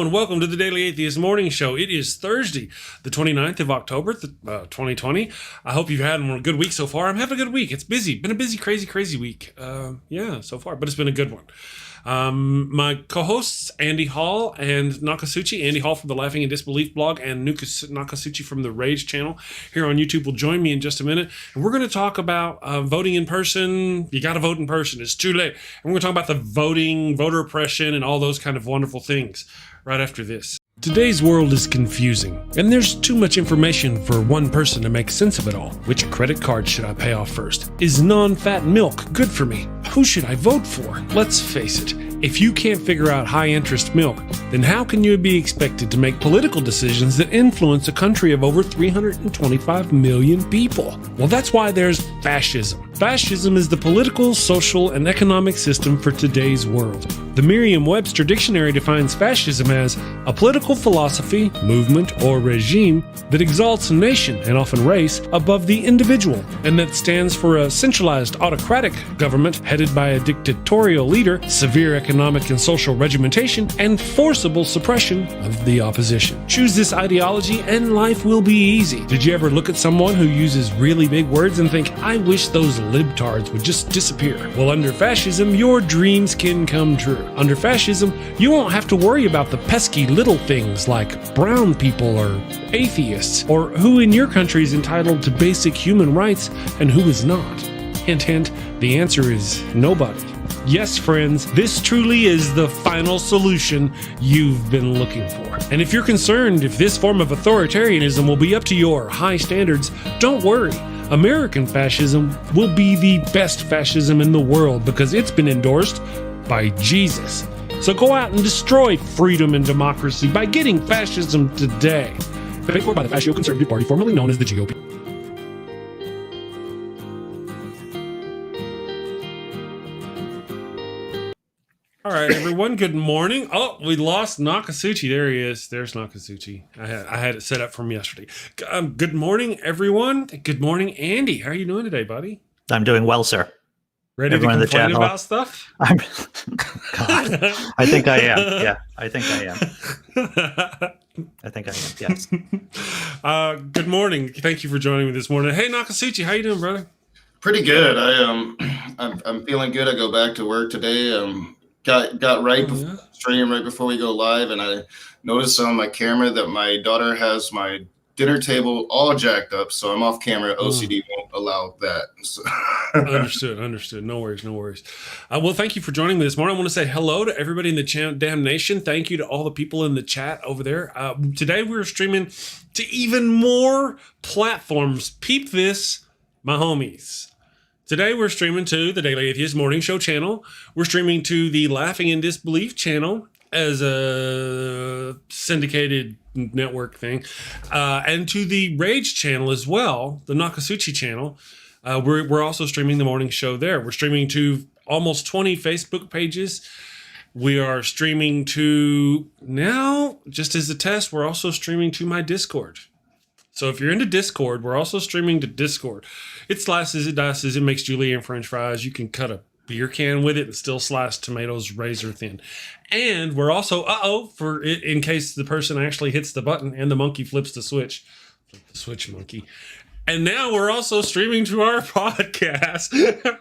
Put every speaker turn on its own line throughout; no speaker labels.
and welcome to the Daily Atheist Morning Show. It is Thursday, the 29th of October, 2020. I hope you've had a good week so far. I'm having a good week. It's busy. Been a busy, crazy week. So far, but it's been a good one. My co-hosts, Andy Hall and Nokasuchi. Andy Hall from the Laughing in Disbelief blog and Nokasuchi from the Rage channel here on YouTube will join me in just a minute. And we're going to talk about voting in person. You got to vote in person. It's too late. And we're going to talk about the voter oppression and all those kind of wonderful things right after this. Today's world is confusing, and there's too much information for one person to make sense of it all. Which credit card should I pay off first? Is non-fat milk good for me? Who should I vote for? Let's face it, if you can't figure out high-interest milk, then how can you be expected to make political decisions that influence a country of over 325 million people? Well, that's why there's fascism. Fascism is the political, social, and economic system for today's world. The Merriam-Webster dictionary defines fascism as a political philosophy, movement, or regime that exalts a nation, and often race, above the individual, and that stands for a centralized autocratic government headed by a dictatorial leader, severe economic and social regimentation, and forcible suppression of the opposition. Choose this ideology and life will be easy. Did you ever look at someone who uses really big words and think, I wish those libtards would just disappear? Well, under fascism, your dreams can come true. Under fascism, you won't have to worry about the pesky little things like brown people or atheists, or who in your country is entitled to basic human rights and who is not. Hint, hint, the answer is nobody. Yes, friends, this truly is the final solution you've been looking for. And if you're concerned if this form of authoritarianism will be up to your high standards, don't worry. American fascism will be the best fascism in the world because it's been endorsed by Jesus. So go out and destroy freedom and democracy by getting fascism today. Paid for by the Fascio-Conservative Party, formerly known as the GOP. All right, everyone, good morning. Oh, we lost Nokasuchi. There he is. There's Nokasuchi. I had it set up from yesterday. Good morning, everyone. Good morning, Andy. How are you doing today, buddy?
I'm doing well, sir.
Ready Everyone to complain about stuff?
God, I think I am. Yeah, I think I am. Yes.
Good morning. Thank you for joining me this morning. Hey, Nokasuchi, how you doing, brother?
Pretty good. I'm feeling good. I go back to work today. Got right before stream right before we go live, and I noticed on my camera that my daughter has my dinner table all jacked up, so I'm off camera. OCD won't allow that. So.
Understood. No worries. Well, thank you for joining me this morning. I want to say hello to everybody in the Damn Nation. Thank you to all the people in the chat over there. Today we're streaming to even more platforms. Peep this, my homies. Today we're streaming to the Daily Atheist Morning Show channel. We're streaming to the Laughing in Disbelief channel as a syndicated network thing, and to the Rage channel as well, the Nokasuchi channel. We're also streaming the morning show there. We're streaming to almost 20 Facebook pages. We are streaming to now, just as a test, we're also streaming to my Discord. So if you're into Discord, we're also streaming to Discord. It slices, it dices, it makes julienne French fries. You can cut a beer can with it and still slice tomatoes razor thin. And we're also, in case the person actually hits the button and the monkey flips the switch. Flip the switch, monkey. And now we're also streaming to our podcast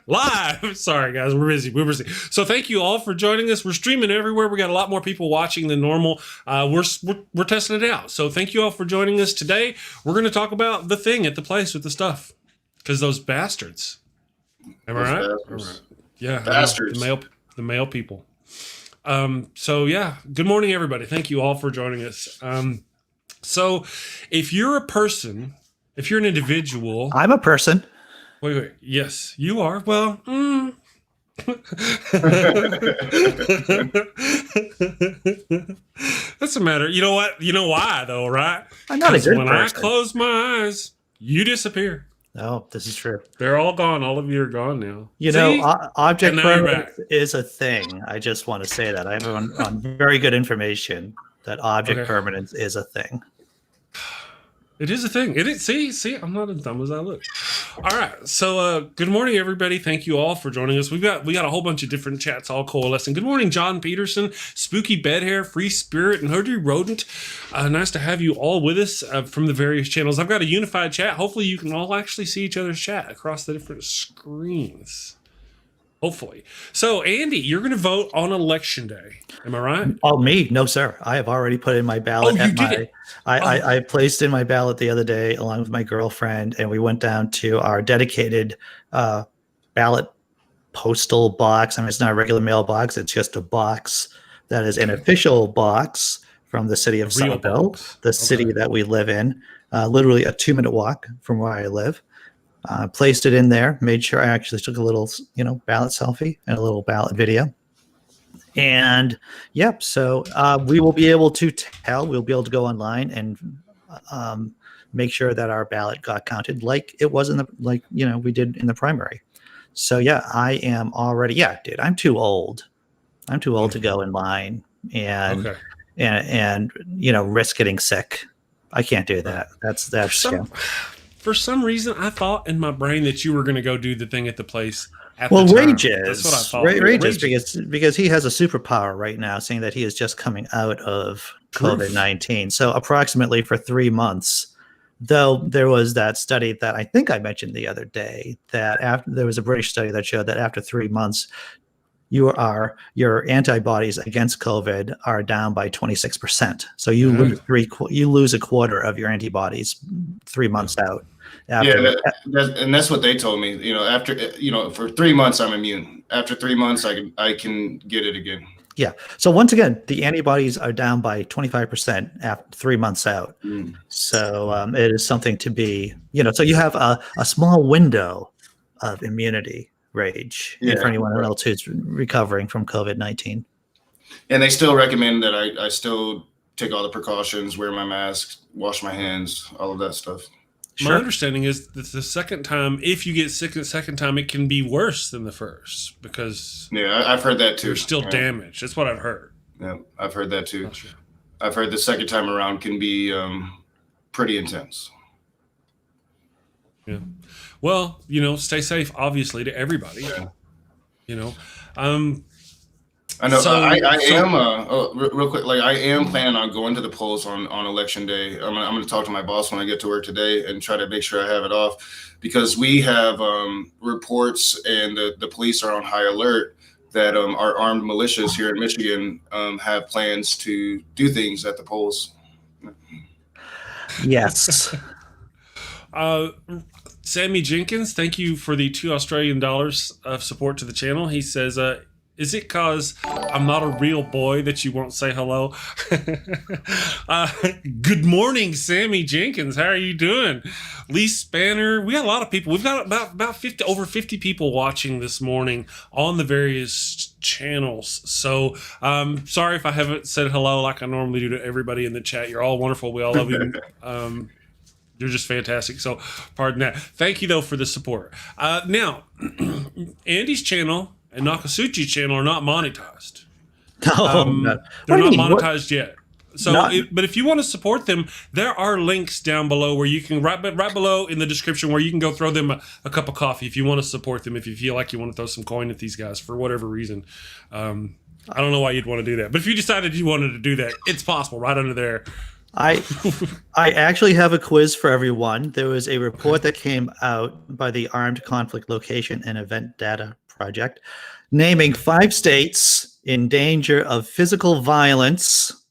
live. Sorry, guys, we're busy. So thank you all for joining us. We're streaming everywhere. We got a lot more people watching than normal. We're testing it out. So thank you all for joining us today. We're going to talk about the thing at the place with the stuff, because those bastards. Am I right?
Bastards.
Yeah,
bastards.
The male people. So yeah, good morning, everybody. Thank you all for joining us. So if you're a person. If you're an individual... I'm
a person.
Wait. Yes, you are. Well, That's a matter. You know what? You know why, though, right?
I'm not a good
when
person.
I close my eyes, you disappear.
Oh, this is true.
They're all gone. All of you are gone now.
You know, object permanence is a thing. I just want to say that. I have on very good information that object permanence is a thing.
It is a thing. It is. See, I'm not as dumb as I look. All right. So, good morning, everybody. Thank you all for joining us. We got a whole bunch of different chats all coalescing. Good morning, John Peterson, Spooky Bedhair, Free Spirit, and Hoodie Rodent. Nice to have you all with us from the various channels. I've got a unified chat. Hopefully, you can all actually see each other's chat across the different screens. Hopefully. So, Andy, you're going to vote on Election Day. Am I right?
Oh, me? No, sir. I have already put in my ballot.
Oh, you did it?
I placed in my ballot the other day along with my girlfriend, and we went down to our dedicated ballot postal box. I mean, it's not a regular mailbox. It's just a box that is an official box from the city of Somerville, the city that we live in, literally a 2-minute walk from where I live. Placed it in there, made sure I actually took a little, ballot selfie and a little ballot video. And yep, so we will be able to tell, we'll be able to go online and make sure that our ballot got counted like it was we did in the primary. So yeah, I am already, dude, I'm too old. I'm too old to go in line and risk getting sick. I can't do that. That's
For some reason, I thought in my brain that you were going to go do the thing at the place.
Rage is.
That's what I thought.
Rage is because he has a superpower right now, saying that he is just coming out of COVID-19. So approximately for 3 months, though there was that study that I think I mentioned the other day that there was a British study that showed that after 3 months, your antibodies against COVID are down by 26%. So you lose a quarter of your antibodies 3 months out.
And that's what they told me. After for 3 months I'm immune. After 3 months I can get it again.
Yeah. So once again, the antibodies are down by 25% after 3 months out. So it is something to be, so you have a small window of immunity, Rage, for anyone else who's recovering from COVID-19.
And they still recommend that I still take all the precautions, wear my mask, wash my hands, all of that stuff.
My understanding is that the second time, if you get sick the second time, it can be worse than the first because
I've heard that too.
You're still damaged. That's what I've heard.
Yeah, I've heard that too. Sure. I've heard the second time around can be pretty intense.
Yeah. Well, stay safe, obviously, to everybody.
Yeah. I know. Real quick. Like I am planning on going to the polls on election day. I'm going to talk to my boss when I get to work today and try to make sure I have it off, because we have reports and the police are on high alert that our armed militias here in Michigan have plans to do things at the polls.
Yes.
Sammy Jenkins, thank you for the $2 Australian of support to the channel. He says, is it because I'm not a real boy that you won't say hello? Good morning, Sammy Jenkins. How are you doing? Lee Spanner. We got a lot of people. We've got about over 50 people watching this morning on the various channels. So sorry if I haven't said hello like I normally do to everybody in the chat. You're all wonderful. We all love you. You're just fantastic. So pardon that. Thank you, though, for the support. Now, Andy's channel and Nokasuchi's channel are not monetized.
No,
they're not monetized yet. So, but if you want to support them, there are links down below where you can, right below in the description, where you can go throw them a cup of coffee if you want to support them, if you feel like you want to throw some coin at these guys for whatever reason. I don't know why you'd want to do that. But if you decided you wanted to do that, it's possible right under there.
I actually have a quiz for everyone. There was a report that came out by the Armed Conflict Location and Event Data Project naming 5 states in danger of physical violence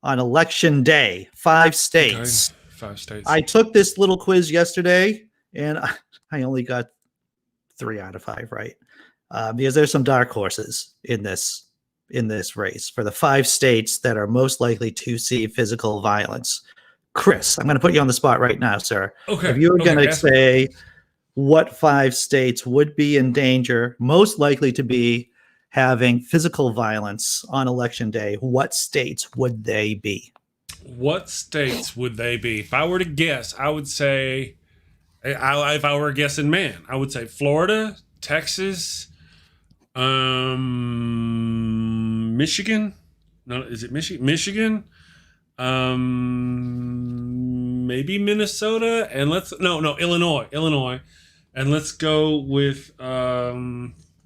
on election day. 5 states.
Okay. 5 states.
I took this little quiz yesterday and I only got 3 out of 5 right, because there's some dark horses in this race for the 5 states that are most likely to see physical violence. Chris, I'm going to put you on the spot right now, sir.
Okay.
If you were going to say what 5 states would be in danger, most likely to be having physical violence on election day, what states would they be?
What states would they be? If I were to guess, I would say, if I were guessing man, I would say Florida, Texas, Michigan. No, is it Michigan? Maybe Minnesota, and Illinois. And let's go with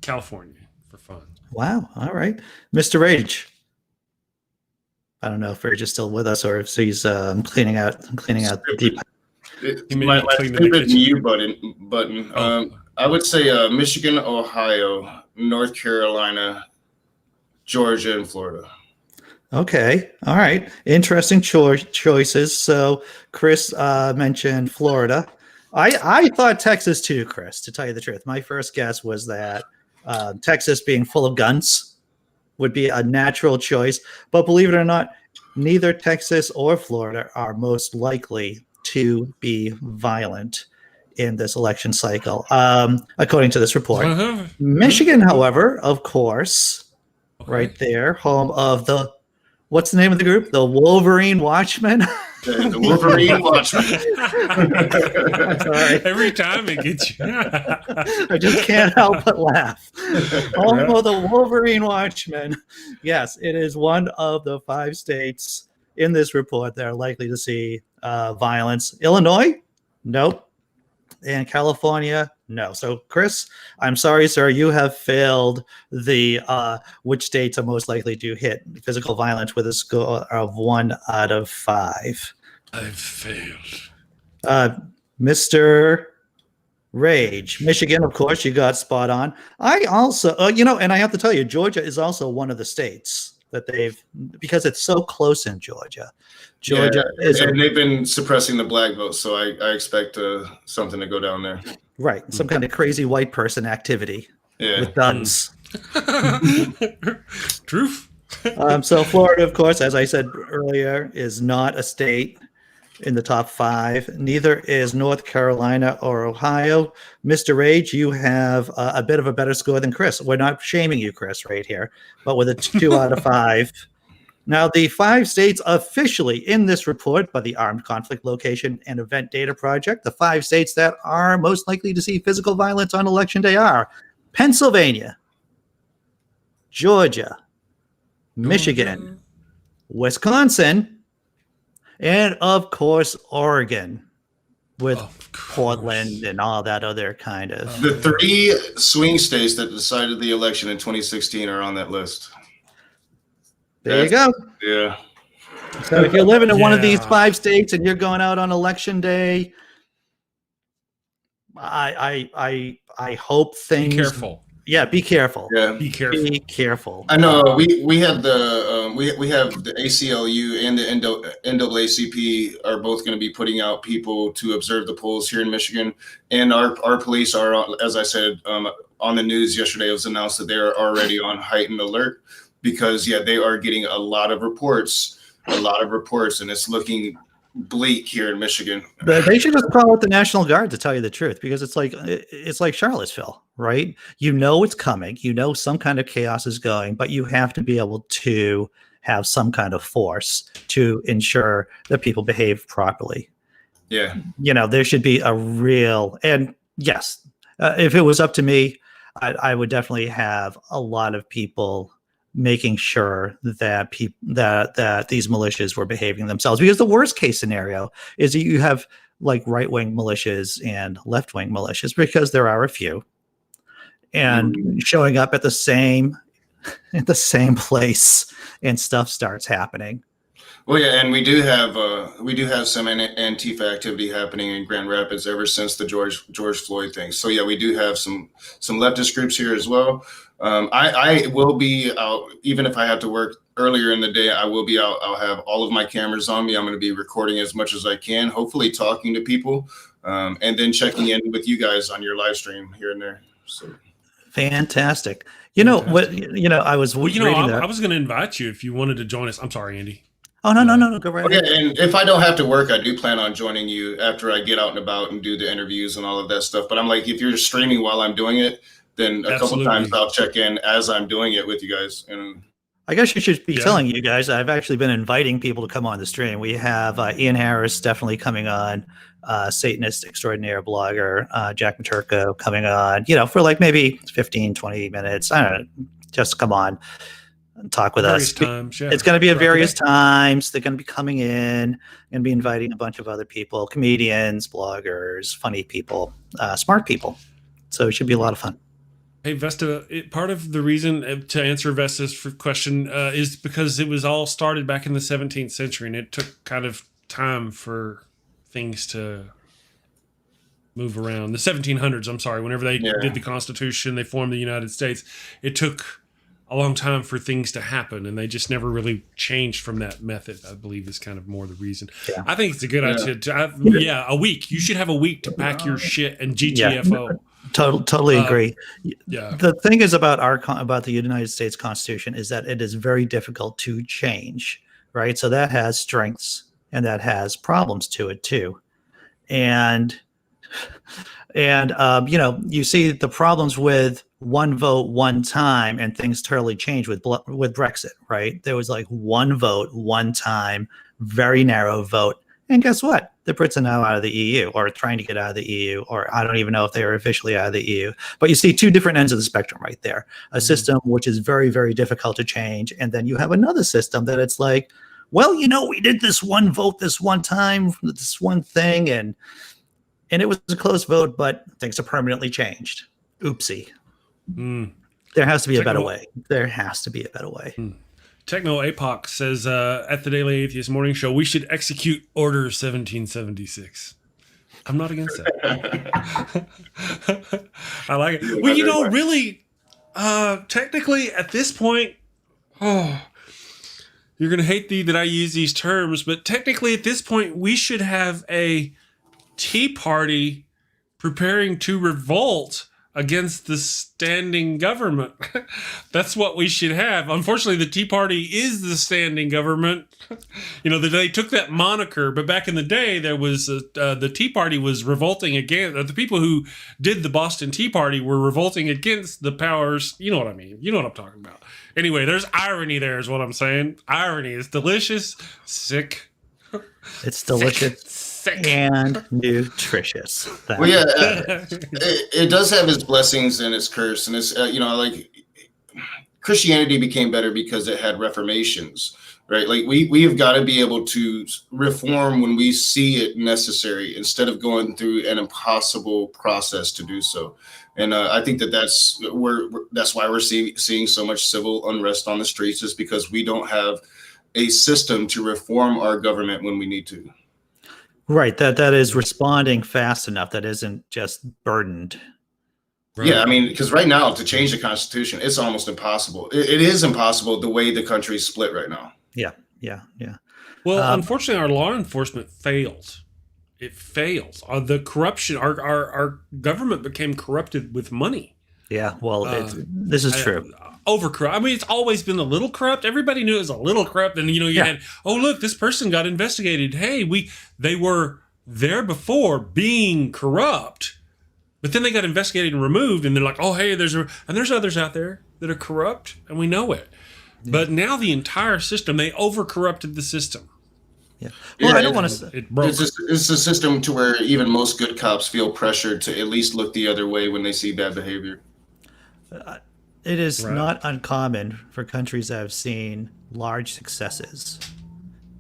California for fun.
Wow. All right. Mr. Rage. I don't know if Rage is still with us or if he's cleaning out the deep.
My stupid mute button.
Oh.
I would say Michigan, Ohio, North Carolina, Georgia, and Florida.
Okay. All right. Interesting choices. So Chris mentioned Florida. I thought Texas too, Chris, to tell you the truth. My first guess was that Texas, being full of guns, would be a natural choice. But believe it or not, neither Texas or Florida are most likely to be violent in this election cycle, according to this report. Michigan, however, of course, right there, home of the, what's the name of the group? The Wolverine Watchmen.
The Wolverine Watchmen.
Sorry.
Every time it gets you.
I just can't help but laugh. Home of the Wolverine Watchmen. Yes, it is one of the 5 states in this report that are likely to see violence. Illinois? Nope. And California? No. So, Chris, I'm sorry, sir, you have failed the which states are most likely to hit physical violence with a score of 1 out of 5.
I've failed.
Mr. Rage, Michigan, of course, you got spot on. I also, and I have to tell you, Georgia is also one of the states that because it's so close in Georgia. Georgia is,
and they've been suppressing the black vote, so I expect something to go down there.
Right, some kind of crazy white person activity with guns.
Truth.
So Florida, of course, as I said earlier, is not a state in the top 5. Neither is North Carolina or Ohio. Mr. Rage, you have a bit of a better score than Chris. We're not shaming you, Chris, right here, but with a 2 out of 5. Now, the 5 states officially in this report by the Armed Conflict Location and Event Data Project, the 5 states that are most likely to see physical violence on Election Day are Pennsylvania, Georgia, Michigan, Wisconsin, and of course, Oregon, with Portland and all that other kind of.
The 3 swing states that decided the election in 2016 are on that list.
There you go.
Yeah.
So if you're living in one of these 5 states and you're going out on Election Day, I hope things.
Be careful.
Yeah, be careful.
Yeah,
be careful.
Be careful.
I know we have the we have the ACLU and the NAACP are both going to be putting out people to observe the polls here in Michigan, and our police are, as I said on the news yesterday, it was announced that they are already on heightened alert because they are getting a lot of reports, and it's looking bleak here in Michigan.
They should just call out the National Guard, to tell you the truth, because it's like Charlottesville, right? You know it's coming. You know some kind of chaos is going, but you have to be able to have some kind of force to ensure that people behave properly.
Yeah.
There should be a real, and yes, if it was up to me, I would definitely have a lot of people making sure that that these militias were behaving themselves, because the worst case scenario is that you have like right-wing militias and left-wing militias, because there are a few, and showing up at the same place and stuff starts happening.
Well, yeah, and we do have some Antifa activity happening in Grand Rapids ever since the George Floyd thing. So yeah, we do have some leftist groups here as well. I will be out, even if I have to work earlier in the day. I will be out. I'll have all of my cameras on me. I'm going to be recording as much as I can, hopefully talking to people, and then checking in with you guys on your live stream here and there. So
fantastic. I was
I was going to invite you if you wanted to join us. I'm sorry, Andy.
Oh, no, go right ahead.
Okay, and if I don't have to work, I do plan on joining you after I get out and about and do the interviews and all of that stuff. But I'm like, if you're streaming while I'm doing it, then a couple times I'll check in as I'm doing it with you guys. And
I guess you should be telling you guys, I've actually been inviting people to come on the stream. We have Ian Harris definitely coming on, Satanist extraordinaire blogger, Jack Maturko coming on, for like maybe 15, 20 minutes. I don't know, just come on. talk with
Various
us.
times, yeah.
It's going to be at
Throughout the
various
day.
times. They're going to be coming in and be inviting a bunch of other people, comedians, bloggers, funny people, smart people. So it should be a lot of fun.
Hey, Vesta, part of the reason to answer Vesta's question is because it was all started back in the 17th century, and it took kind of time for things to move around. The 1700s, I'm sorry, whenever they did the Constitution, they formed the United States, it took a long time for things to happen, and they just never really changed from that method, I believe is kind of more the reason. Yeah. I think it's a good idea. A week. You should have a week to pack your shit and GTFO.
Yeah. Totally agree.
Yeah.
The thing is about the United States Constitution is that it is very difficult to change, right? So that has strengths and that has problems to it too. And you see the problems with one vote, one time, and things totally changed with Brexit, right? There was like one vote, one time, very narrow vote. And guess what? The Brits are now out of the EU, or trying to get out of the EU, or I don't even know if they are officially out of the EU. But you see two different ends of the spectrum right there. A system which is very, very difficult to change. And then you have another system that it's like, well, we did this one vote, this one time, this one thing, and it was a close vote, but things are permanently changed. Oopsie. There has to be a better way. There has to be a better way.
Techno Apoc says at the Daily Atheist Morning Show, we should execute Order 1776. I'm not against that. I like it. Well, really, technically at this point, you're going to hate that I use these terms, but technically at this point, we should have a Tea Party preparing to revolt against the standing government. That's what we should have. Unfortunately, the Tea Party is the standing government. They took that moniker, but back in the day, there was the Tea Party was revolting against the people who did the Boston Tea Party were revolting against the powers. You know what I mean? You know what I'm talking about. Anyway, there's irony there, is what I'm saying. Irony is delicious, sick.
It's delicious.
And nutritious.
Well, yeah, it does have its blessings and its curse, and it's like Christianity became better because it had reformations, right? Like we have got to be able to reform when we see it necessary instead of going through an impossible process to do so. And I think that's why we're seeing so much civil unrest on the streets, is because we don't have a system to reform our government when we need to.
Right, that is responding fast enough, that isn't just burdened.
Right. Yeah, I mean, because right now to change the Constitution, it's almost impossible. It is impossible the way the country's split right now.
Yeah.
Well, unfortunately, our law enforcement fails. It fails. The corruption, our government became corrupted with money.
Yeah, well, this is true.
Over-corrupt. I mean, it's always been a little corrupt. Everybody knew it was a little corrupt. And, you had, look, this person got investigated. Hey, they were there before being corrupt, but then they got investigated and removed. And they're like, oh, hey, there's others out there that are corrupt, and we know it. Yeah. But now the entire system, they over-corrupted the system.
Yeah. Well, I don't want to say
it broke. It's a system to where even most good cops feel pressured to at least look the other way when they see bad behavior.
It is not uncommon for countries that have seen large successes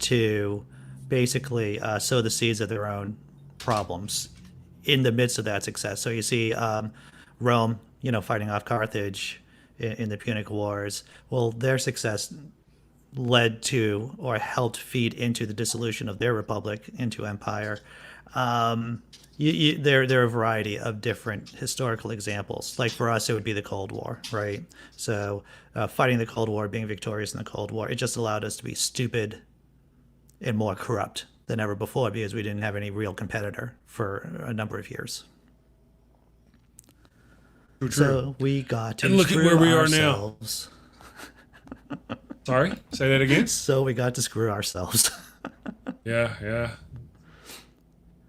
to basically sow the seeds of their own problems in the midst of that success. So you see Rome, fighting off Carthage in the Punic Wars. Well, their success led to or helped feed into the dissolution of their republic into empire. There are a variety of different historical examples. Like for us, it would be the Cold War, right? So fighting the Cold War, being victorious in the Cold War, it just allowed us to be stupid and more corrupt than ever before because we didn't have any real competitor for a number of years.
True.
So we got to
look
screw
at where we
ourselves.
Are now. Sorry, say that again.
So we got to screw ourselves.
Yeah.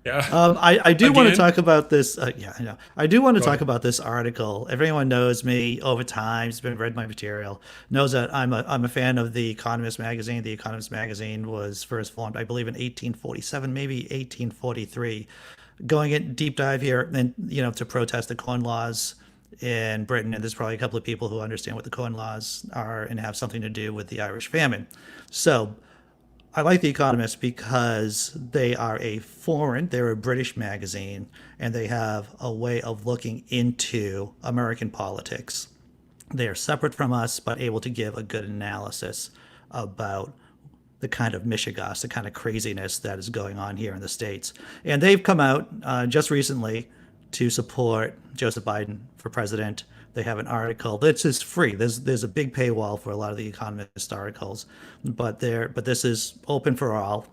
I do want to talk about this. I do want to talk about this article. Everyone knows me over time, has been read my material, knows that I'm a fan of the Economist magazine. The Economist magazine was first formed, I believe, in 1847, maybe 1843. Going in deep dive here, and to protest the Corn Laws in Britain, and there's probably a couple of people who understand what the Corn Laws are and have something to do with the Irish famine. So I like The Economist because they're a British magazine, and they have a way of looking into American politics. They are separate from us, but able to give a good analysis about the kind of mishigas, the kind of craziness that is going on here in the States. And they've come out just recently to support Joseph Biden for president. They have an article that's just free. There's a big paywall for a lot of the Economist articles, but this is open for all,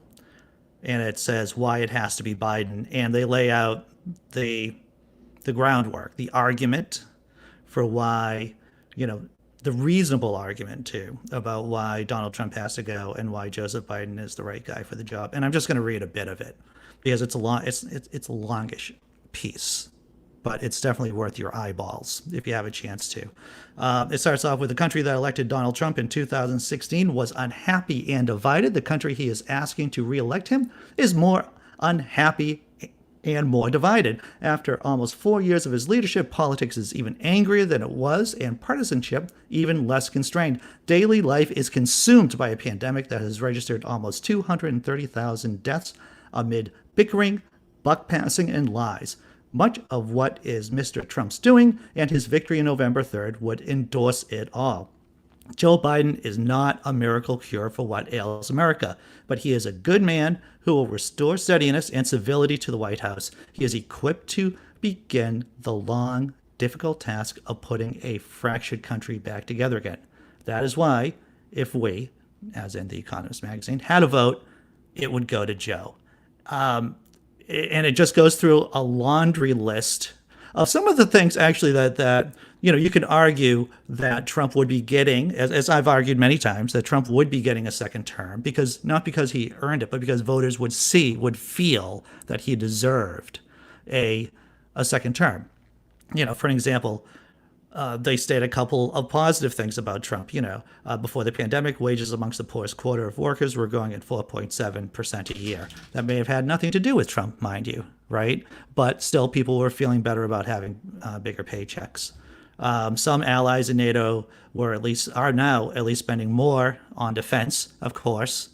and it says why it has to be Biden, and they lay out the groundwork, the argument for why, the reasonable argument too about why Donald Trump has to go and why Joseph Biden is the right guy for the job. And I'm just going to read a bit of it because it's a longish piece, but it's definitely worth your eyeballs if you have a chance to. It starts off with: the country that elected Donald Trump in 2016 was unhappy and divided. The country he is asking to reelect him is more unhappy and more divided. After almost 4 years of his leadership, politics is even angrier than it was, and partisanship even less constrained. Daily life is consumed by a pandemic that has registered almost 230,000 deaths amid bickering, buck passing, and lies. Much of what is Mr. Trump's doing, and his victory on November 3rd would endorse it all. Joe Biden is not a miracle cure for what ails America, but he is a good man who will restore steadiness and civility to the White House. He is equipped to begin the long, difficult task of putting a fractured country back together again. That is why, if we, as in The Economist magazine, had a vote, it would go to Joe. And it just goes through a laundry list of some of the things actually that you can argue that Trump would be getting, as I've argued many times, that Trump would be getting a second term, not because he earned it, but because voters would feel that he deserved a second term. For an example, they state a couple of positive things about Trump. Before the pandemic, wages amongst the poorest quarter of workers were growing at 4.7% a year. That may have had nothing to do with Trump, mind you, right? But still, people were feeling better about having bigger paychecks. Some allies in NATO are now at least spending more on defense, of course.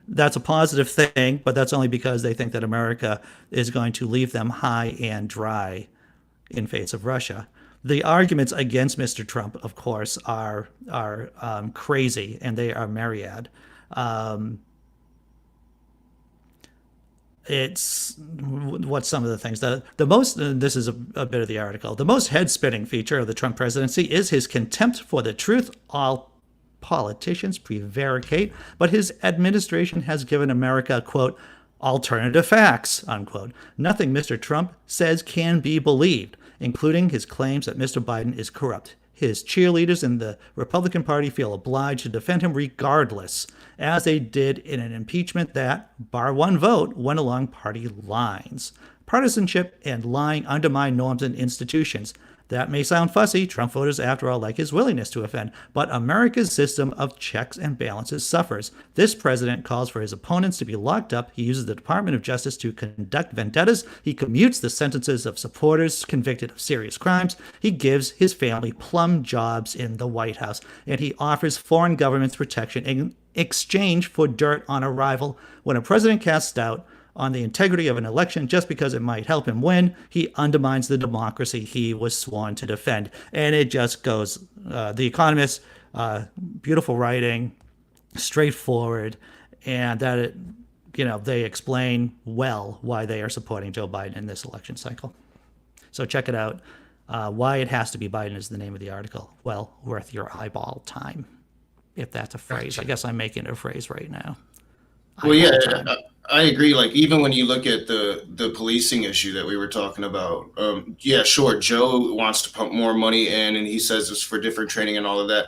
That's a positive thing, but that's only because they think that America is going to leave them high and dry in face of Russia. The arguments against Mr. Trump, of course, are crazy, and they are myriad. What's some of the things the most, this is a bit of the article, the most head-spinning feature of the Trump presidency is his contempt for the truth. All politicians prevaricate, but his administration has given America, quote, alternative facts, unquote. Nothing Mr. Trump says can be believed, including his claims that Mr. Biden is corrupt. His cheerleaders in the Republican Party feel obliged to defend him regardless, as they did in an impeachment that, bar one vote, went along party lines. Partisanship and lying undermine norms and institutions. That may sound fussy. Trump voters, after all, like his willingness to offend. But America's system of checks and balances suffers. This president calls for his opponents to be locked up. He uses the Department of Justice to conduct vendettas. He commutes the sentences of supporters convicted of serious crimes. He gives his family plum jobs in the White House. And he offers foreign governments protection in exchange for dirt on arrival. When a president casts doubt on the integrity of an election just because it might help him win, he undermines the democracy he was sworn to defend. And it just goes, The Economist, beautiful writing, straightforward, and that they explain well why they are supporting Joe Biden in this election cycle. So check it out. Why it has to be Biden is the name of the article. Well worth your eyeball time, if that's a phrase. Gotcha. I guess I'm making it a phrase right now.
Well, yeah, I agree. Like, even when you look at the policing issue that we were talking about, yeah, sure, Joe wants to pump more money in, and he says it's for different training and all of that.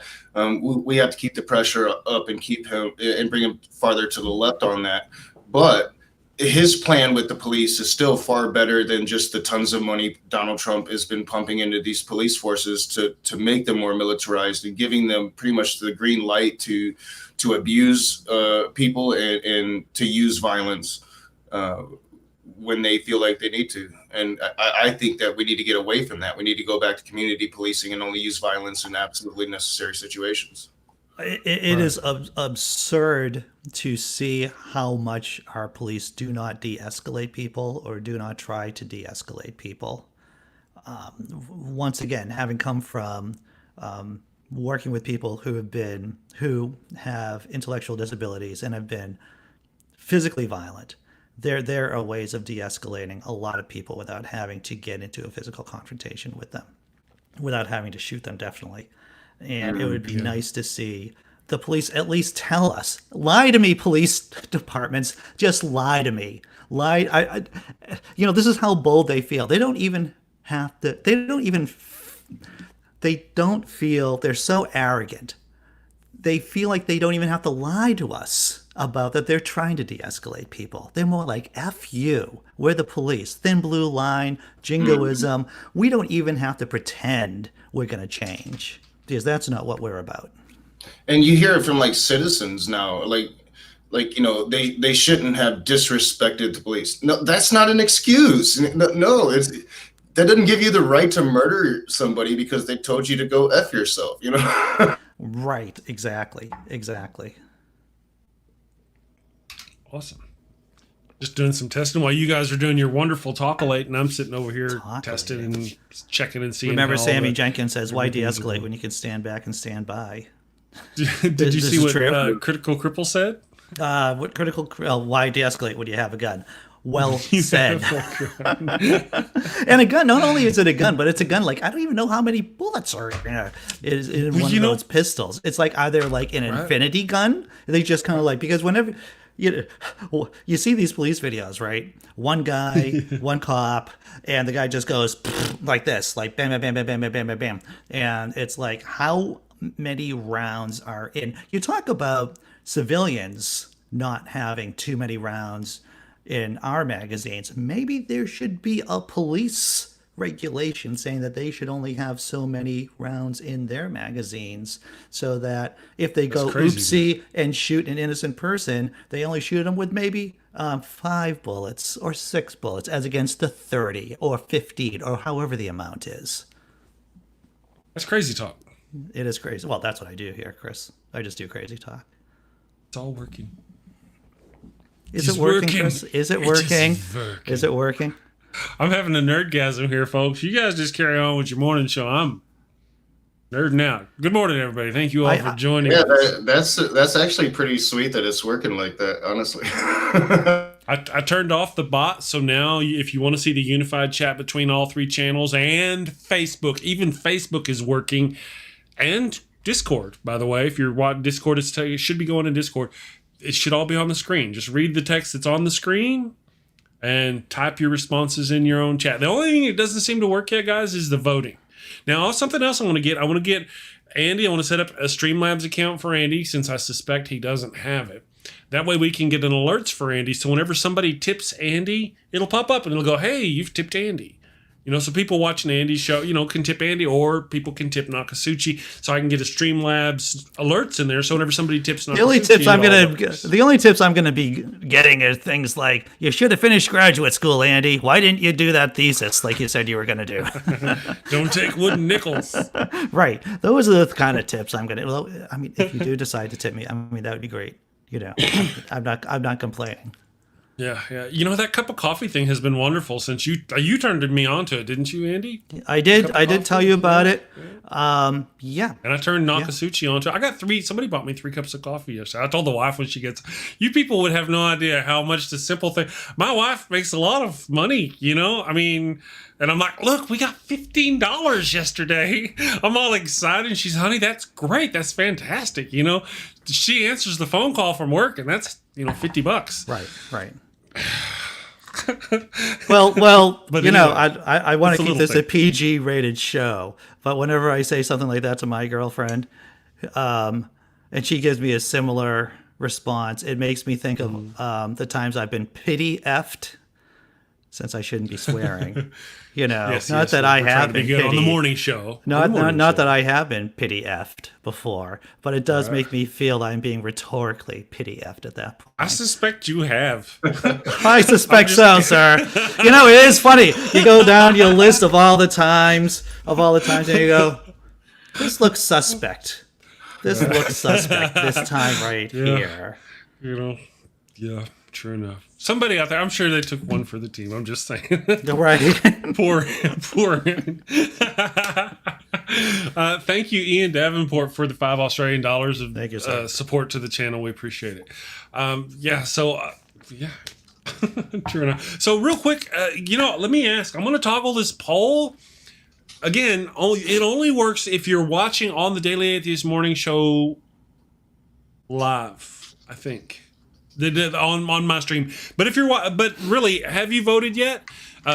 We have to keep the pressure up and keep him and bring him farther to the left on that. But his plan with the police is still far better than just the tons of money Donald Trump has been pumping into these police forces to make them more militarized and giving them pretty much the green light to abuse people and to use violence. when they feel like they need to. And I think that we need to get away from that. We need to go back to community policing and only use violence in absolutely necessary situations.
It is absurd to see how much our police do not de-escalate people or do not try to de-escalate people. Once again, having come from working with people who have intellectual disabilities and have been physically violent, there are ways of de-escalating a lot of people without having to get into a physical confrontation with them, without having to shoot them, definitely. And it would be nice to see the police at least tell us. Lie to me, police departments. Just lie to me. Lie. This is how bold they feel. They don't even have to. They don't feel. They're so arrogant. They feel like they don't even have to lie to us about that they're trying to de-escalate people. They're more like, F you. We're the police. Thin blue line, jingoism. We don't even have to pretend we're going to change, because that's not what we're about.
And you hear it from like citizens now, like they shouldn't have disrespected the police. No, that's not an excuse. No, that doesn't give you the right to murder somebody because they told you to go F yourself,
Right, exactly.
Awesome. Just doing some testing while you guys are doing your wonderful talk-alate, and I'm sitting over here testing and checking and seeing.
Remember, Sammy Jenkins says, "Why de-escalate when you can stand back and stand by?"
Did you see what Critical Cripple said?
Why de-escalate when you have a gun? Well said. And a gun, not only is it a gun, but it's a gun like I don't even know how many bullets are in one of those pistols. It's like either like an infinity gun. They just kind of like, because whenever you see these police videos, right? One guy, one cop, and the guy just goes like this, like bam, bam, bam, bam, bam, bam, bam, bam. And it's like, how many rounds are in? You talk about civilians not having too many rounds in our magazines. Maybe there should be a police regulation saying that they should only have so many rounds in their magazines, so that if they go oopsie and shoot an innocent person, they only shoot them with maybe 5 bullets or 6 bullets, as against the 30 or 15 or however the amount is.
That's crazy talk.
It is crazy. Well, that's what I do here, Chris. I just do crazy talk.
It's all working.
Is it working, Chris? Is it working? Is it working?
I'm having a nerdgasm here, folks. You guys just carry on with your morning show. I'm nerding out. Good morning, everybody. Thank you all for joining.
Yeah, that's actually pretty sweet that it's working like that, honestly.
I turned off the bot, so now if you want to see the unified chat between all 3 channels and Facebook, even Facebook is working, and Discord, by the way. If you're watching Discord, it should be going in Discord. It should all be on the screen. Just read the text that's on the screen and type your responses in your own chat. The only thing that doesn't seem to work yet, guys, is the voting. Now, something else I want to get Andy. I want to set up a Streamlabs account for Andy, since I suspect he doesn't have it. That way we can get an alerts for Andy. So whenever somebody tips Andy, it'll pop up and it'll go, hey, you've tipped Andy. So people watching Andy's show, can tip Andy, or people can tip Nokasuchi, so I can get a Streamlabs alerts in there. So whenever somebody tips Nokasuchi,
the only tips I'm gonna be getting are things like, you should have finished graduate school, Andy. Why didn't you do that thesis like you said you were gonna do?
Don't take wooden nickels.
Right. Those are the kind of tips I'm gonna. Well, I mean, if you do decide to tip me, that would be great. I'm not complaining.
Yeah. That cup of coffee thing has been wonderful since you turned me onto it, didn't you, Andy?
I did tell you about it. Yeah.
And I turned Nokasuchi onto it. I got 3. Somebody bought me 3 cups of coffee yesterday. I told the wife when she gets. You people would have no idea how much the simple thing. My wife makes a lot of money. And I'm like, look, we got $15 yesterday. I'm all excited. And she's, honey, that's great. That's fantastic. She answers the phone call from work, and that's $50.
Right. well, but I want to keep this a PG rated show, but whenever I say something like that to my girlfriend, and she gives me a similar response, it makes me think of the times I've been pity effed since I shouldn't be swearing. You know,
Yes,
not
yes,
that
we're
I
trying
have
to be
been
good on the
pity-
morning show.
Not that I have been pity effed before, but it does make me feel I'm being rhetorically pity effed at that point.
I suspect you have.
I suspect so, sir. You know, it is funny. You go down your list of all the times, and you go, this looks suspect. This looks suspect this time right here.
You know, yeah, true enough. Somebody out there, I'm sure they took one for the team. I'm just saying.
Right.
Poor. Thank you, Ian Davenport, for the $5 Australian of
Thank you, sir.
support to the channel. We appreciate it. True enough. So real quick, let me ask. I'm going to toggle this poll. Again, it only works if you're watching on the Daily Atheist Morning Show live, I think. On my stream. But if really, have you voted yet?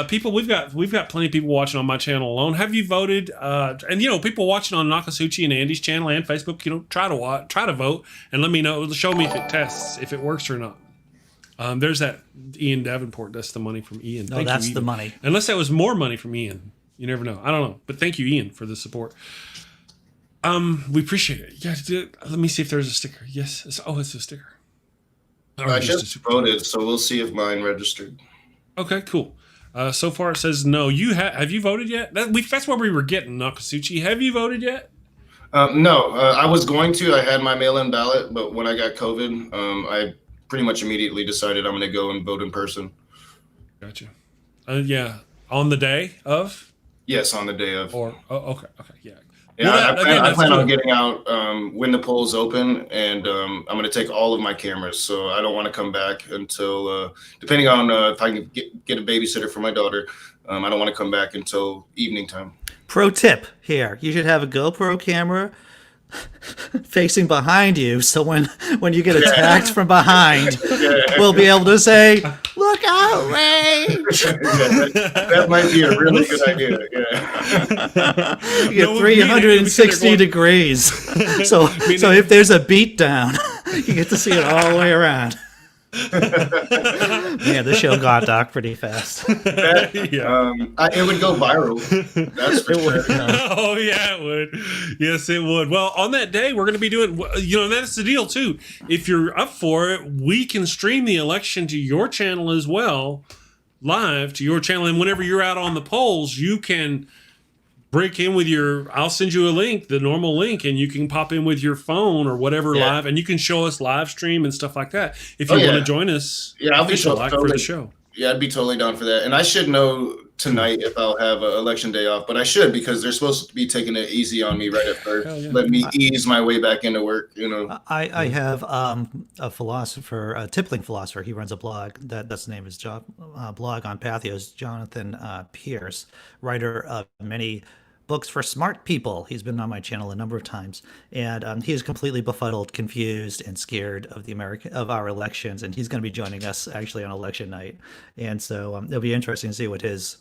People, we've got plenty of people watching on my channel alone. Have you voted? And people watching on Nokasuchi and Andy's channel and Facebook, try to vote and let me know. Show me if it tests, if it works or not. There's that Ian Davenport. That's the money from Ian.
No, that's the money.
Unless that was more money from Ian. You never know. I don't know. But thank you, Ian, for the support. We appreciate it. Yeah, let me see if there's a sticker. Yes. It's a sticker.
I just voted, so we'll see if mine registered.
Okay, cool. So far it says no. Have you voted yet? That's what we were getting, Nokasuchi. Have you voted yet?
No, I was going to. I had my mail-in ballot, but when I got COVID, I pretty much immediately decided I'm going to go and vote in person.
Gotcha. Yeah, on the day of?
Yes, on the day of.
Okay, yeah.
Yeah,
Well,
I plan on getting out when the polls open, and I'm going to take all of my cameras. So I don't want to come back until, depending on if I can get a babysitter for my daughter, I don't want to come back until evening time.
Pro tip here: you should have a GoPro camera facing behind you, so when you get attacked from behind, we'll be able to say, "Look out, Rage!"
That might be a really good idea. Yeah.
You get 360 degrees. So if there's a beat down, you get to see it all the way around. Yeah, the show got dark pretty fast.
It would go viral. That's for sure.
Oh yeah, it would. Yes, it would. Well, on that day, we're going to be doing. That's the deal too. If you're up for it, we can stream the election to your channel as well, live to your channel. And whenever you're out on the polls, you can break in with I'll send you a link, the normal link, and you can pop in with your phone or whatever live, and you can show us live stream and stuff like that. If you want to join us,
I'll be
totally for the show.
Yeah, I'd be totally down for that. And I should know tonight if I'll have an election day off, but I should, because they're supposed to be taking it easy on me right at first. Let me ease my way back into work.
I have a philosopher, a tippling philosopher. He runs a blog. That's the name of his job. Blog on Patheos. Jonathan Pierce, writer of many books for smart people. He's been on my channel a number of times, and he is completely befuddled, confused, and scared of our elections. And he's going to be joining us actually on election night, and so it'll be interesting to see what his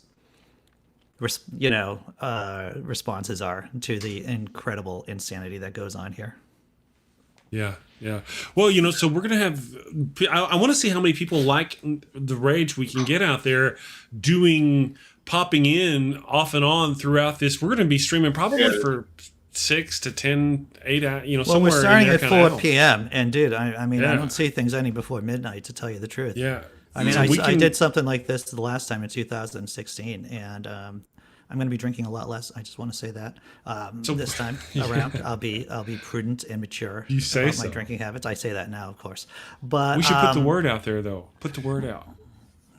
responses are to the incredible insanity that goes on here.
Yeah. Well, so we're going to have, I want to see how many people like the rage we can get out there popping in off and on throughout this. We're going to be streaming probably for 6 to 10, 8,
well,
somewhere.
We're starting
in
at
there
4 p.m. And dude, I don't see things ending before midnight, to tell you the truth.
Yeah.
I mean, I did something like this the last time in 2016, and I'm going to be drinking a lot less. I just want to say that this time around, I'll be prudent and mature about my drinking habits. I say that now, of course, but
we should put the word out there, though. Put the word out.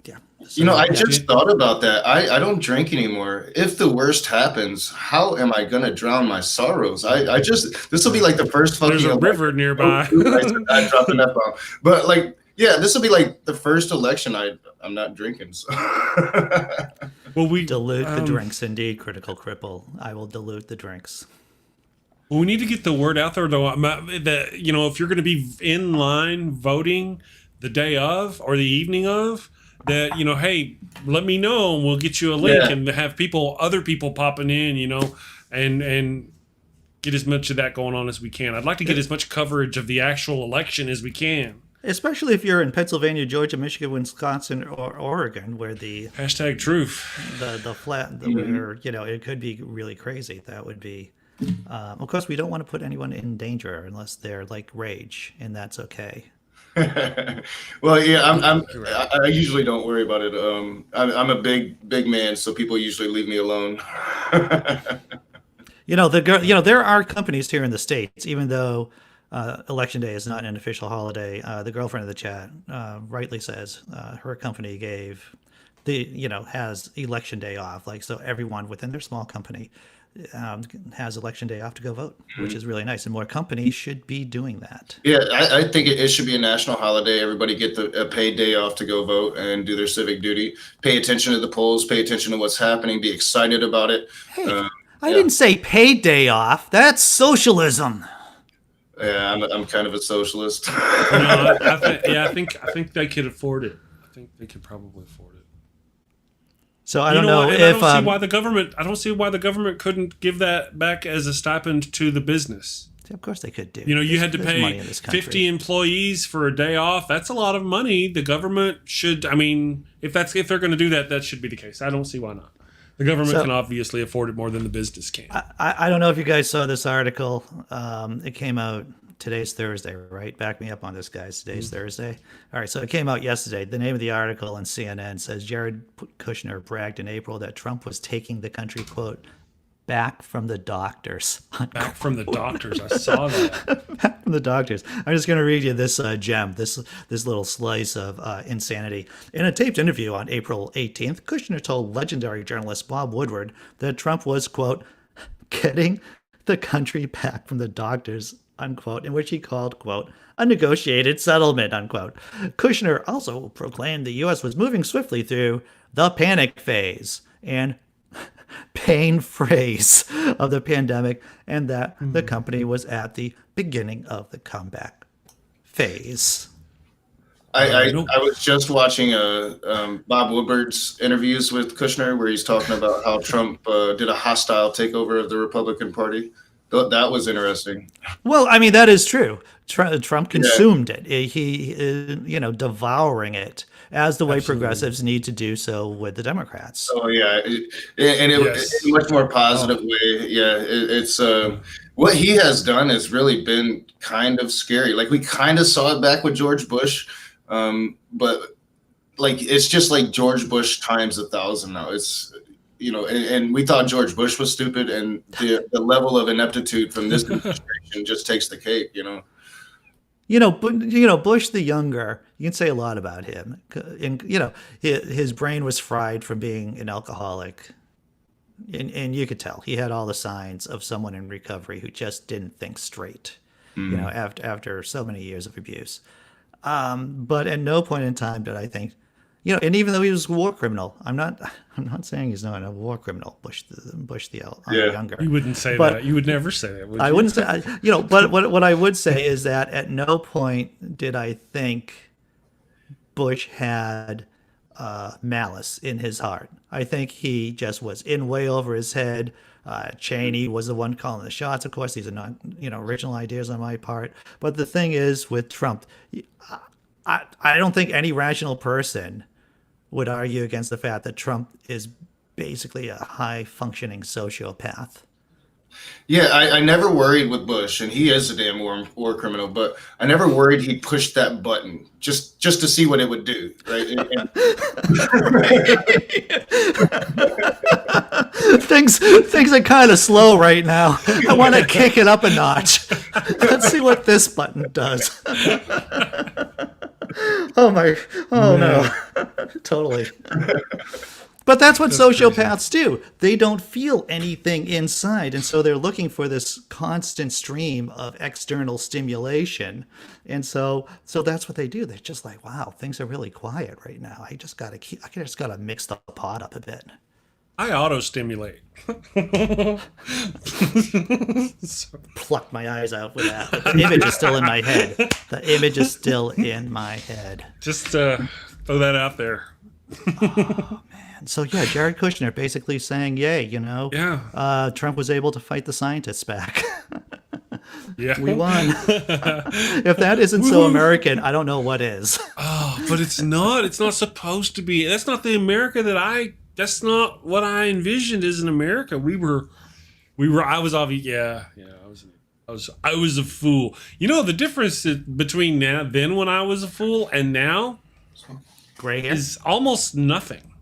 Yeah. So,
I just thought about that. I don't drink anymore. If the worst happens, how am I going to drown my sorrows? This will be like the first fucking.
There's a river nearby.
I dropped an F-bomb. But this will be like the first election I'm not drinking. So.
Well, we dilute the drinks, indeed, Critical Cripple. I will dilute the drinks.
Well, we need to get the word out there, though. That if you're going to be in line voting the day of or the evening of, that hey, let me know and we'll get you a link and have other people popping in, and get as much of that going on as we can. I'd like to get as much coverage of the actual election as we can.
Especially if you're in Pennsylvania, Georgia, Michigan, Wisconsin, or Oregon, where the
Hashtag truth.
where it could be really crazy. That would be, of course, we don't want to put anyone in danger unless they're like rage, and that's okay.
Well, yeah, I usually don't worry about it. I'm a big man, so people usually leave me alone.
There are companies here in the States, even though Election Day is not an official holiday. The girlfriend of the chat rightly says her company has Election Day off. Like, so everyone within their small company has Election Day off to go vote, which is really nice. And more companies should be doing that.
Yeah, I think it should be a national holiday. Everybody get a paid day off to go vote and do their civic duty. Pay attention to the polls. Pay attention to what's happening. Be excited about it.
Hey, I didn't say paid day off. That's socialism.
Yeah, I'm kind of a socialist.
I think they could afford it. I think they could probably afford it.
So I don't know if
I don't see why the government couldn't give that back as a stipend to the business.
Of course they could do.
You had to pay 50 employees for a day off. That's a lot of money. The government should. I mean, if they're going to do that, that should be the case. I don't see why not. The government can obviously afford it more than the business can.
I don't know if you guys saw this article. It came out. Today's Thursday, right? Back me up on this, guys. Today's Thursday. All right, so it came out yesterday. The name of the article on CNN says Jared Kushner bragged in April that Trump was taking the country, quote, back from the doctors.
Back from the doctors. I saw that.
Back from the doctors. I'm just going to read you this gem, this little slice of insanity. In a taped interview on April 18th, Kushner told legendary journalist Bob Woodward that Trump was, quote, getting the country back from the doctors, unquote, in which he called, quote, a negotiated settlement, unquote. Kushner also proclaimed the U.S. was moving swiftly through the panic phase and pain phrase of the pandemic, and that the company was at the beginning of the comeback phase.
I was just watching Bob Woodward's interviews with Kushner, where he's talking about how Trump did a hostile takeover of the Republican Party. That was interesting.
Well, I mean, that is true. Trump consumed it. He devouring it as the way progressives need to do so with the Democrats.
Oh yeah, in a much more positive way. Yeah, it's what he has done has really been kind of scary. Like, we kind of saw it back with George Bush, but like, it's just like George Bush times 1,000 now. It's and we thought George Bush was stupid, and the level of ineptitude from this administration just takes the cake.
Bush the younger, you can say a lot about him. And his brain was fried from being an alcoholic, and you could tell he had all the signs of someone in recovery who just didn't think straight. After so many years of abuse. But at no point in time did I think. And even though he was a war criminal, I'm not saying he's not a war criminal. Bush the younger.
You wouldn't say that. You would never say that. Would you?
I wouldn't say. But what I would say is that at no point did I think Bush had malice in his heart. I think he just was in way over his head. Cheney was the one calling the shots. Of course, these are not original ideas on my part. But the thing is, with Trump, I don't think any rational person would argue against the fact that Trump is basically a high-functioning sociopath.
Yeah, I never worried with Bush, and he is a damn war criminal, but I never worried he'd push that button just to see what it would do, right?
Things are kind of slow right now. I want to kick it up a notch. Let's see what this button does. No. Totally. But that's what sociopaths do. They don't feel anything inside, and so they're looking for this constant stream of external stimulation. And so that's what they do. They're just like, wow, things are really quiet right now. I just gotta mix the pot up a bit.
I auto-stimulate.
Pluck my eyes out with that. But the image is still in my head. The image is still in my head.
Just throw that out there.
Oh, man. So, yeah, Jared Kushner basically saying, yay, Trump was able to fight the scientists back.
Yeah.
We won. If that isn't so American, I don't know what is.
Oh, but it's not. It's not supposed to be. That's not the America that's not what I envisioned as an America. I was obviously, I was a fool. You know, the difference between then when I was a fool and now
Gray hair?
is almost nothing.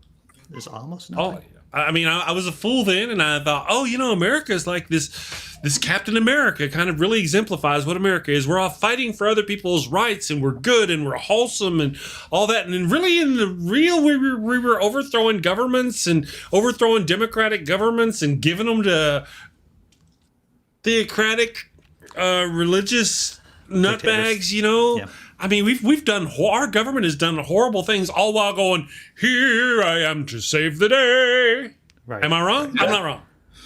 There's almost nothing.
Oh, I mean, I was a fool then, and I thought, America is like this Captain America kind of really exemplifies what America is. We're all fighting for other people's rights, and we're good, and we're wholesome, and all that. And then really in the real, we were overthrowing governments and overthrowing democratic governments and giving them to theocratic, religious nutbags, you know?
Yeah.
I mean, we've done, our government has done horrible things all while going, here I am to save the day.
Right.
Am I wrong?
Yeah.
I'm not wrong.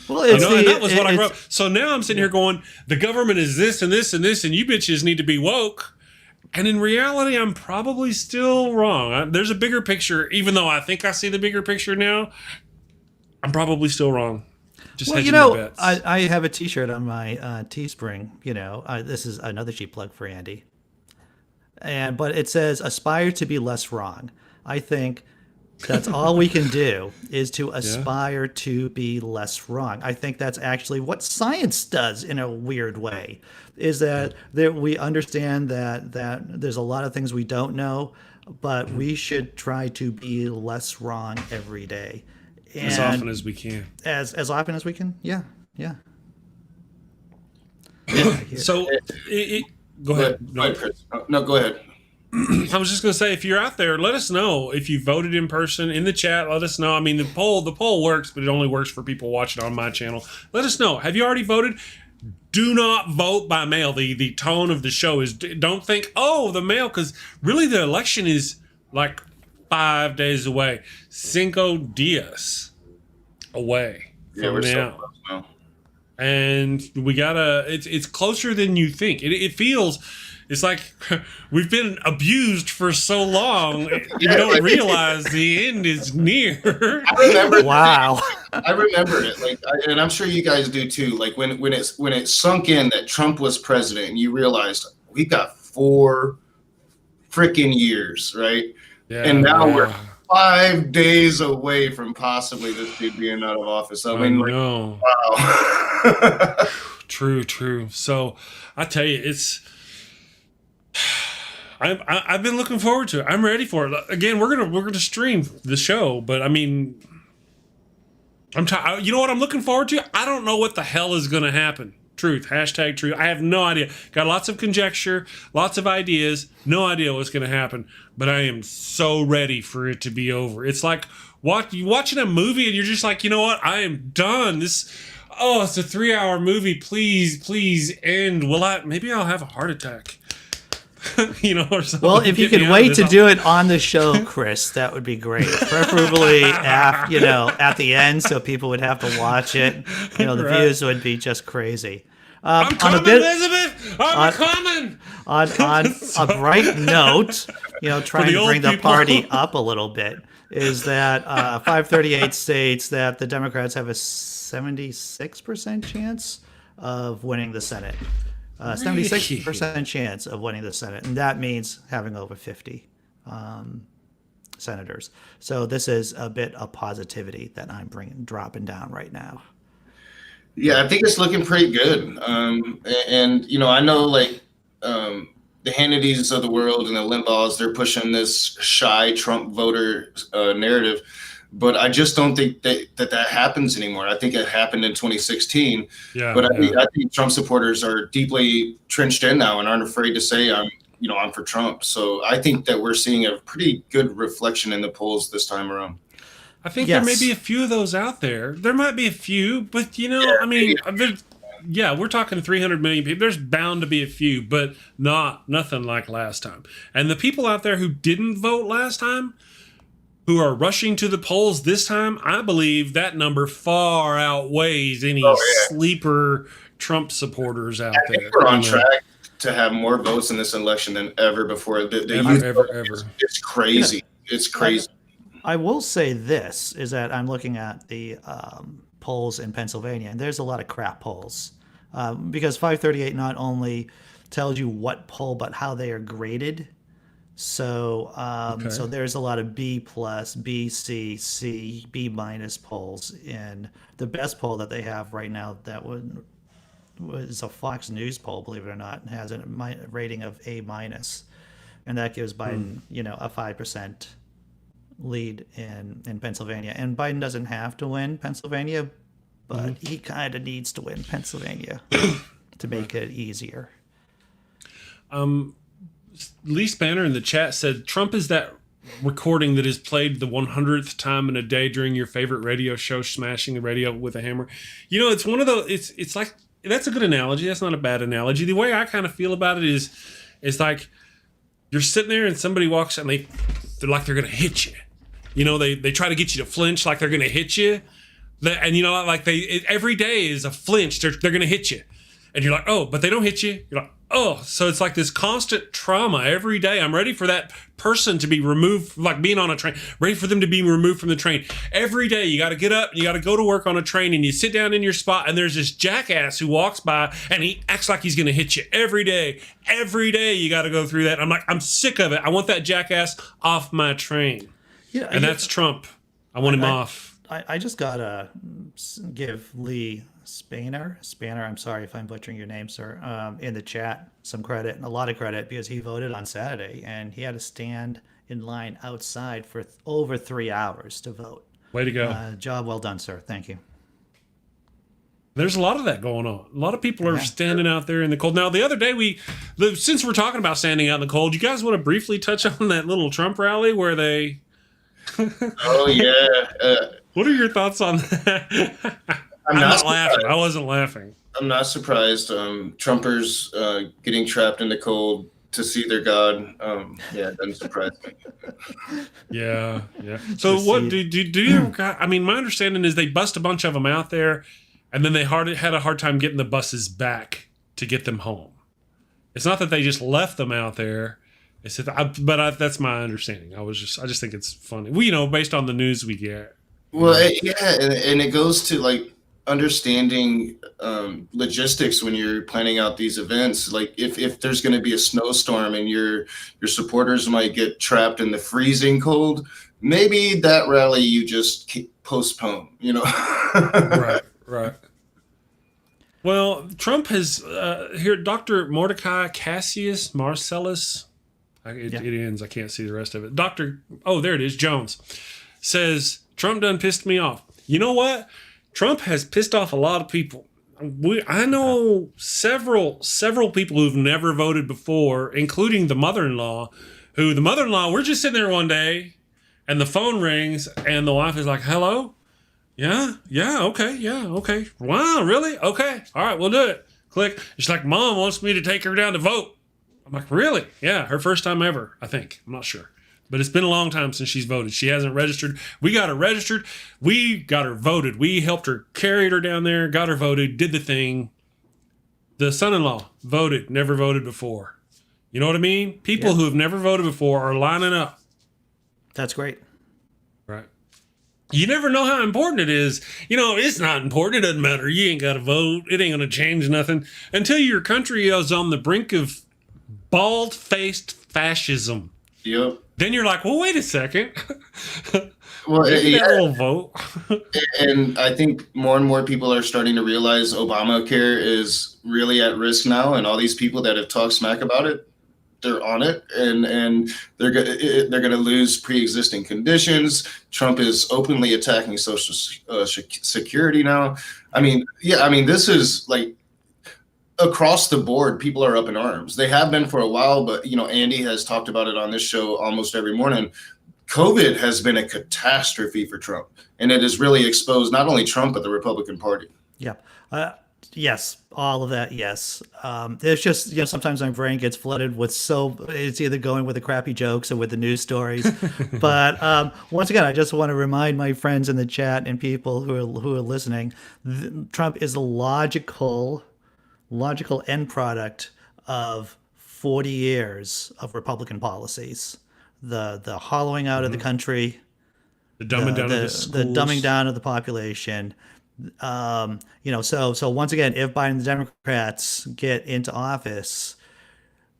Well, it's
and that was what I wrote. So now I'm sitting here going, the government is this and this and this, and you bitches need to be woke. And in reality, I'm probably still wrong. There's a bigger picture, even though I think I see the bigger picture now. I'm probably still wrong. Just
well,
hedging my bets.
I have a T-shirt on my Teespring. This is another cheap plug for Andy. But it says, aspire to be less wrong. I think that's all we can do is to aspire to be less wrong. I think that's actually what science does in a weird way, is that we understand that there's a lot of things we don't know, but we should try to be less wrong every day. And
as often as we can.
As often as we can? Yeah.
So, go ahead.
No, Chris. No, go ahead.
I was just going to say, if you're out there, let us know if you voted in person in the chat. Let us know. I mean, the poll works, but it only works for people watching on my channel. Let us know. Have you already voted? Do not vote by mail. The tone of the show is, don't think, the mail, because really the election is like 5 days away. Cinco dias away from now.
So close now.
And we gotta, it's closer than you think. It feels, it's like we've been abused for so long, you don't realize the end is near.
I remember.
Wow.
I remember it, and I'm sure you guys do too. Like when it sunk in that Trump was president, and you realized we've got 4 freaking years, right? Yeah, and now we're 5 days away from possibly this dude being out of office. I mean, wow.
True. So I tell you, I've been looking forward to it. I'm ready for it. Again, we're gonna stream the show, but I mean, you know what I'm looking forward to? I don't know what the hell is gonna happen. Truth. #truth. I have no idea. Got lots of conjecture, lots of ideas, no idea what's going to happen. But I am so ready for it to be over. It's like watching a movie and you're just like, you know what? I am done. It's a 3-hour movie. Please end. Maybe I'll have a heart attack. Or something.
Well, if you could wait to do it on the show, Chris, that would be great. Preferably at the end, so people would have to watch it. The views would be just crazy.
I'm coming, Elizabeth. I'm coming.
On a bright note, trying to bring the party up a little bit, is that 538 states that the Democrats have a 76% chance of winning the Senate. 76% chance of winning the Senate, and that means having over 50 senators. So this is a bit of positivity that I'm dropping down right now.
Yeah, I think it's looking pretty good. And I know the Hannitys of the world and the Limbaughs, they're pushing this shy Trump voter narrative. But I just don't think that happens anymore. I think it happened in 2016. Yeah, but I think Trump supporters are deeply trenched in now and aren't afraid to say I'm for Trump. So I think that we're seeing a pretty good reflection in the polls this time around.
I think there may be a few of those out there. There might be a few, but we're talking 300 million people. There's bound to be a few, but nothing like last time. And the people out there who didn't vote last time, who are rushing to the polls this time, I believe that number far outweighs any sleeper Trump supporters out there.
We're on track to have more votes in this election than ever before.
Ever.
It's crazy. It's crazy.
I will say this, is that I'm looking at the polls in Pennsylvania, and there's a lot of crap polls. because 538 not only tells you what poll, but how they are graded. So, so there's a lot of B plus, B, C, C, B minus polls. And the best poll that they have right now that was a Fox News poll, believe it or not, has a rating of A minus, and that gives Biden, a 5% lead in Pennsylvania. And Biden doesn't have to win Pennsylvania, but he kind of needs to win Pennsylvania to make it easier.
Lee Spanner in the chat said Trump is that recording that is played the 100th time in a day during your favorite radio show, smashing the radio with a hammer. It's one of those. It's like, that's a good analogy. That's not a bad analogy. The way I kind of feel about it is, it's like you're sitting there and somebody walks and they're like they're gonna hit you. They try to get you to flinch like they're gonna hit you. And every day is a flinch. They're gonna hit you, and you're like, oh, but they don't hit you. You're like, oh, so it's like this constant trauma every day. I'm ready for that person to be removed, like being on a train, ready for them to be removed from the train. Every day you got to get up, you got to go to work on a train, and you sit down in your spot, and there's this jackass who walks by, and he acts like he's going to hit you every day. Every day you got to go through that. I'm like, I'm sick of it. I want that jackass off my train. Yeah, and that's Trump. I want him off.
I just got to give Lee Spanner, I'm sorry if I'm butchering your name, sir, in the chat, some credit, a lot of credit, because he voted on Saturday and he had to stand in line outside for over 3 hours to vote.
Way to go.
Job well done, sir. Thank you.
There's a lot of that going on. A lot of people are standing out there in the cold. Now, the other day, since we're talking about standing out in the cold, you guys want to briefly touch on that little Trump rally where they...
Oh, yeah.
What are your thoughts on that? I'm not laughing. I wasn't laughing.
I'm not surprised. Trumpers getting trapped in the cold to see their God. It doesn't surprise me.
Yeah. So what do you? I mean, my understanding is they bust a bunch of them out there, and then they had a hard time getting the buses back to get them home. It's not that they just left them out there. It's that, but that's my understanding. I just think it's funny. Based on the news we get.
Well, and it goes to like understanding logistics when you're planning out these events. Like if there's going to be a snowstorm and your supporters might get trapped in the freezing cold, maybe that rally you just postpone.
Right. Well, Trump has here. Dr. Mordecai Cassius Marcellus. It ends. I can't see the rest of it. There it is. Jones says Trump done pissed me off. You know what? Trump has pissed off a lot of people. I know several people who've never voted before, including the mother-in-law, we're just sitting there one day and the phone rings and the wife is like, hello? Yeah, okay. Wow, really? Okay. All right, we'll do it. Click. She's like, Mom wants me to take her down to vote. I'm like, really? Yeah, her first time ever, I think. I'm not sure. But it's been a long time since she's voted. She hasn't registered. We got her registered. We got her voted. We helped her, carried her down there, got her voted, did the thing. The son-in-law voted, never voted before. You know what I mean? People who have never voted before are lining up.
That's great.
Right. You never know how important it is. It's not important. It doesn't matter. You ain't got to vote. It ain't going to change nothing until your country is on the brink of bald-faced fascism.
Yep.
Then you're like, well, wait a second.
Well,
little vote.
And I think more and more people are starting to realize Obamacare is really at risk now, and all these people that have talked smack about it, they're on it, and they're going to lose pre-existing conditions. Trump is openly attacking Social Security now. I mean, this is like across the board. People are up in arms. They have been for a while, but Andy has talked about it on this show almost every morning. COVID has been a catastrophe for Trump, and it has really exposed not only Trump but the Republican Party.
Yeah. Yes, all of that. Yes. It's just, sometimes my brain gets flooded with it's either going with the crappy jokes or with the news stories. But once again, I just want to remind my friends in the chat and people who are listening, Trump is a logical end product of 40 years of Republican policies. The hollowing out of the country,
the dumbing down of the schools,
the dumbing down of the population, So once again, if Biden and the Democrats get into office,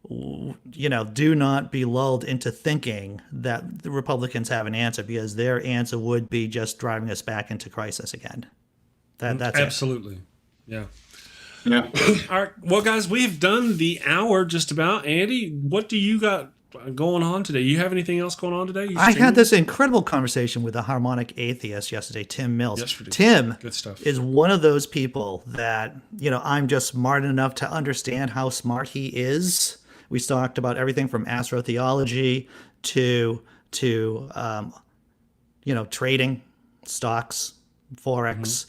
do not be lulled into thinking that the Republicans have an answer, because their answer would be just driving us back into crisis again. That's
absolutely. Yeah.
Yeah.
All right. Well, guys, we've done the hour just about. Andy, what do you got going on today? You have anything else going on today?
I had this incredible conversation with a harmonic atheist yesterday, Tim Mills.
Yesterday.
Tim
Good stuff.
is one of those people that, I'm just smart enough to understand how smart he is. We talked about everything from astrotheology to trading, stocks, Forex.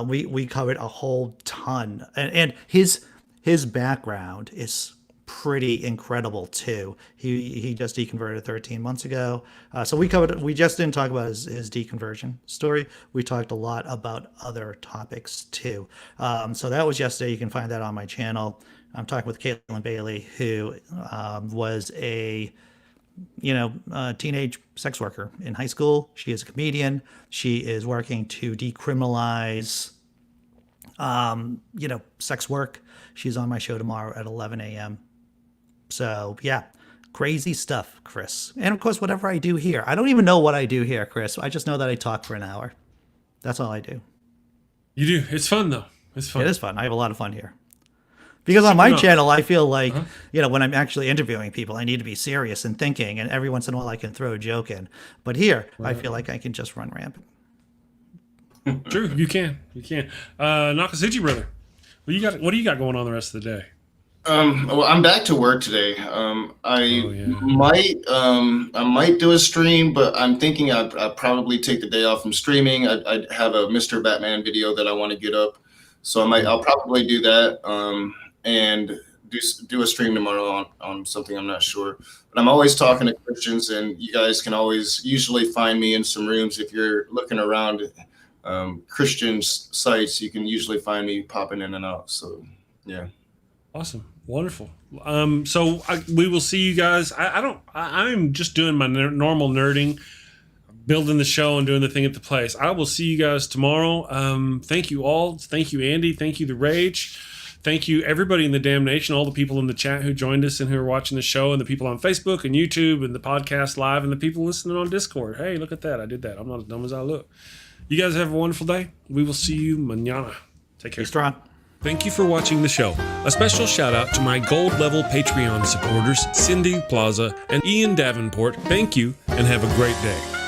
We covered a whole ton, and his background is pretty incredible too. He just deconverted 13 months ago. So we just didn't talk about his deconversion story. We talked a lot about other topics too. So that was yesterday. You can find that on my channel. I'm talking with Caitlin Bailey, who was a teenage sex worker in high school. She is a comedian. She is working to decriminalize, sex work. She's on my show tomorrow at 11 a.m. So yeah, crazy stuff, Chris. And of course, whatever I do here, I don't even know what I do here, Chris. I just know that I talk for an hour. That's all I do.
You do. It's fun though. It's fun.
It is fun. I have a lot of fun here. Because on my channel, I feel like, when I'm actually interviewing people, I need to be serious and thinking, and every once in a while I can throw a joke in. But here, I feel like I can just run rampant.
True, you can. Nokasuchi, brother, what do you got going on the rest of the day?
Well, I'm back to work today. I might do a stream, but I'm thinking I'd probably take the day off from streaming. I have a Mr. Batman video that I want to get up, so I'll probably do that. And do a stream tomorrow on something I'm not sure. But I'm always talking to Christians, and you guys can always usually find me in some rooms. If you're looking around Christian sites, you can usually find me popping in and out. So, yeah.
Awesome. Wonderful. So we will see you guys. I'm just doing my normal nerding, building the show and doing the thing at the place. I will see you guys tomorrow. Thank you all. Thank you, Andy. Thank you, The Rage. Thank you, everybody in the damn nation, all the people in the chat who joined us and who are watching the show, and the people on Facebook and YouTube and the podcast live, and the people listening on Discord. Hey, look at that. I did that. I'm not as dumb as I look. You guys have a wonderful day. We will see you mañana. Take care.
Be strong.
Thank you for watching the show. A special shout out to my gold level Patreon supporters, Cindy Plaza and Ian Davenport. Thank you and have a great day.